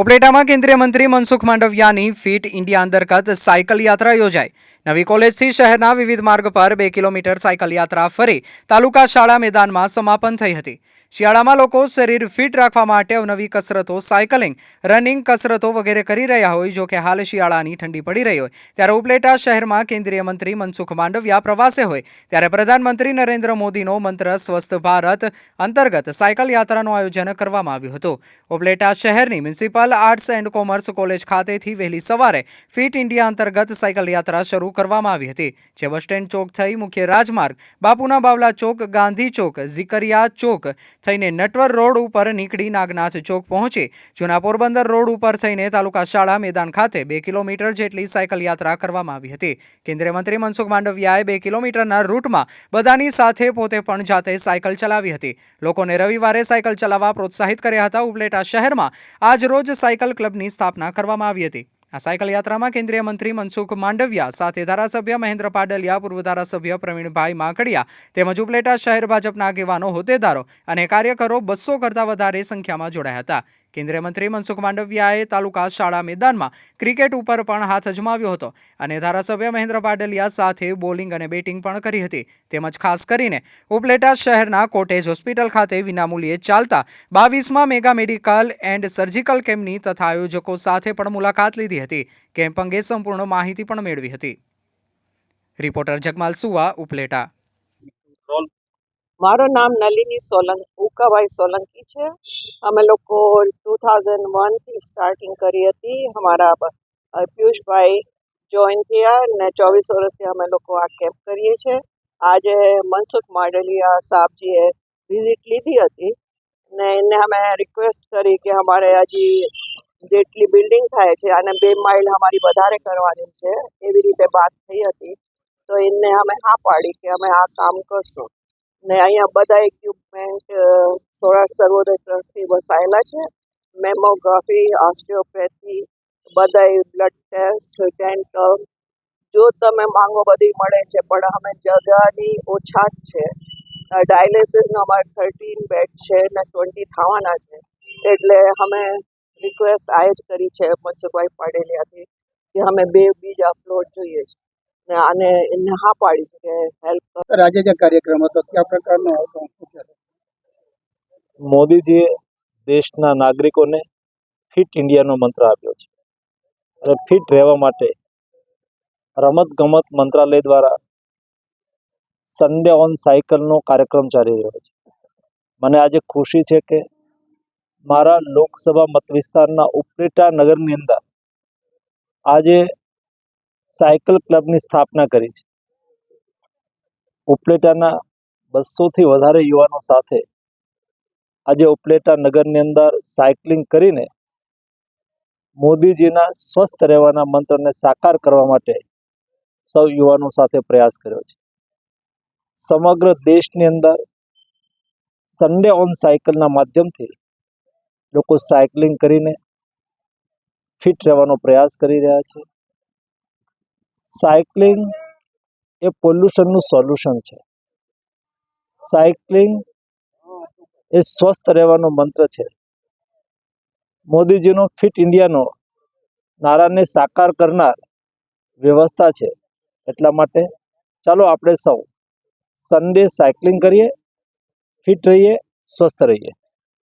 ઉપલેટામાં કેન્દ્રીય મંત્રી Mansukh માંડવિયાની fit India અંતર્ગત સાયકલ યાત્રા યોજાઈ। નવી કોલેજથી શહેરના વિવિધ માર્ગ પર 2 કિલોમીટર સાયકલ યાત્રા ફરી તાલુકા શાળા મેદાનમાં સમાપન થઈ હતી। શિયાળામાં લોકો શરીર ફિટ રાખવા માટે અવનવી કસરતો સાયકલિંગ, રનિંગ કસરતો વગેરે કરી રહ્યા હોય। જો કે હાલ શિયાળાની ઠંડી પડી રહી હોય ત્યારે ઉપલેટા શહેરમાં કેન્દ્રીય મંત્રી મનસુખ માંડવિયા પ્રવાસે હોય ત્યારે પ્રધાનમંત્રી નરેન્દ્ર મોદીનો મંત્ર સ્વસ્થ ભારત અંતર્ગત સાયકલ યાત્રાનું આયોજન કરવામાં આવ્યું હતું। ઉપલેટા શહેરની municipal arts and commerce college ખાતેથી વહેલી સવારે ફિટ ઇન્ડિયા અંતર્ગત સાયકલ યાત્રા શરૂ કરવામાં આવી હતી। જે બસ સ્ટેન્ડ ચોક થઈ મુખ્ય રાજમાર્ગ બાપુના બાવલા ચોક, ગાંધી ચોક, ઝીકરિયા ચોક થઈને નટવર રોડ ઉપર નીકળી નાગનાથ ચોક પહોંચી જૂના પોરબંદર રોડ ઉપર થઈને તાલુકા શાળા મેદાન ખાતે 2 કિલોમીટર જેટલી સાયકલ યાત્રા કરવામાં આવી હતી। કેન્દ્રીય મંત્રી મનસુખ માંડવિયાએ 2 કિલોમીટરના રૂટમાં બધાની સાથે પોતે પણ જાતે સાયકલ ચલાવી હતી। લોકોને રવિવારે સાયકલ ચલાવવા પ્રોત્સાહિત કર્યા હતા। ઉપલેટા શહેરમાં આજ રોજ સાયકલ ક્લબની સ્થાપના કરવામાં આવી હતી। આ સાયકલ યાત્રામાં કેન્દ્રીય મંત્રી મનસુખ માંડવિયા સાથે ધારાસભ્ય મહેન્દ્ર પાડલિયા, પૂર્વ ધારાસભ્ય પ્રવીણભાઈ માકડિયા તેમજ ઉપલેટા શહેર ભાજપના આગેવાનો, હોદ્દેદારો અને કાર્યકરો 200 કરતાં વધારે સંખ્યામાં જોડાયા હતા। કેન્દ્રીય મંત્રી મનસુખ માંડવિયાએ તાલુકા શાળા મેદાનમાં ક્રિકેટ ઉપર પણ હાથ અજમાવ્યો હતો અને ધારાસભ્ય મહેન્દ્ર પાડલિયા સાથે બોલિંગ અને બેટિંગ પણ કરી હતી। તેમજ ખાસ કરીને ઉપલેટા શહેરના કોટેજ હોસ્પિટલ ખાતે વિનામૂલ્યે ચાલતા 22મા મેગા મેડિકલ એન્ડ સર્જિકલ કેમ્પની તથા આયોજકો સાથે પણ મુલાકાત લીધી હતી। કેમ્પ અંગે સંપૂર્ણ માહિતી પણ મેળવી હતી। રિપોર્ટર જગમાલ સુવા, ઉપલેટા। મારું નામ નલિની ઉકાભાઈ સોલંકી છે। અમે લોકો 2001 થી સ્ટાર્ટિંગ કરી હતી। અમારા પિયુષભાઈ જોઈન થયા ને 24 વર્ષથી અમે લોકો આ કેમ્પ કરીએ છીએ। આજે મનસુખ માંડલિયા સાહેબજીએ વિઝિટ લીધી હતી ને એને અમે રિક્વેસ્ટ કરી કે અમારે હજી જેટલી બિલ્ડિંગ થાય છે અને 2 માઇલ અમારી વધારે કરવાની છે, એવી રીતે વાત થઈ હતી। તો એને અમે હા પાડી કે અમે આ કામ કરશું ને અહીંયા બધા ઇક્વિપમેન્ટ સૌરાષ્ટ્ર સર્વોદય ટ્રસ્ટથી વસાયેલા છે। મેમોગ્રાફી, ઓસ્ટિયોપેથી, બધા બ્લડ ટેસ્ટ, ડેન્ટલ, જો તમે માંગો બધી મળે છે, પણ અમે જગાની ઓછા જ છે। ડાયાલિસિસનો અમારે 13 બેડ છે ને 20 થવાના છે, એટલે અમે રિક્વેસ્ટ આ જ કરી છે મનસુખભાઈ પાડલિયાથી કે અમે 2 બીજા ફ્લોર જોઈએ છે ને આને એને હા પાડી છે કે હેલ્પ કરો। આજે જે કાર્યક્રમ હતો કયા પ્રકારનો હતો? મોદીજીએ દેશના નાગરિકોને ફિટ ઇન્ડિયાનો મંત્ર આપ્યો છે અને ફિટ રહેવા માટે રમતગમત મંત્રાલય દ્વારા સન્ડે ઓન સાયકલનો કાર્યક્રમ ચાલી રહ્યો છે। મને આજે ખુશી છે કે મારા લોકસભા મત વિસ્તારના ઉપલેટા નગરની અંદર આજે સાયકલ ક્લબની સ્થાપના કરી છે। ઉપલેટાના 200થી વધારે યુવાનો સાથે આજે ઉપલેટા નગરની અંદર સાયકલિંગ કરીને મોદીજીના સ્વસ્થ રહેવાના મંત્રને સાકાર કરવા માટે સૌ યુવાનો સાથે પ્રયાસ કર્યો છે। સમગ્ર દેશની અંદર સન્ડે ઓન સાયકલના માધ્યમથી લોકો સાયકલિંગ કરીને ફિટ રહેવાનો પ્રયાસ કરી રહ્યા છે। સાયકલિંગ એ પોલ્યુશનનું સોલ્યુશન છે। સાયકલિંગ એ સ્વસ્થ રહેવાનો મંત્ર છે। મોદીજીનો ફિટ ઇન્ડિયાનો નારાને સાકાર કરનાર વ્યવસ્થા છે। એટલા માટે ચાલો આપણે સૌ સન્ડે સાયકલિંગ કરીએ, ફિટ રહીએ, સ્વસ્થ રહીએ।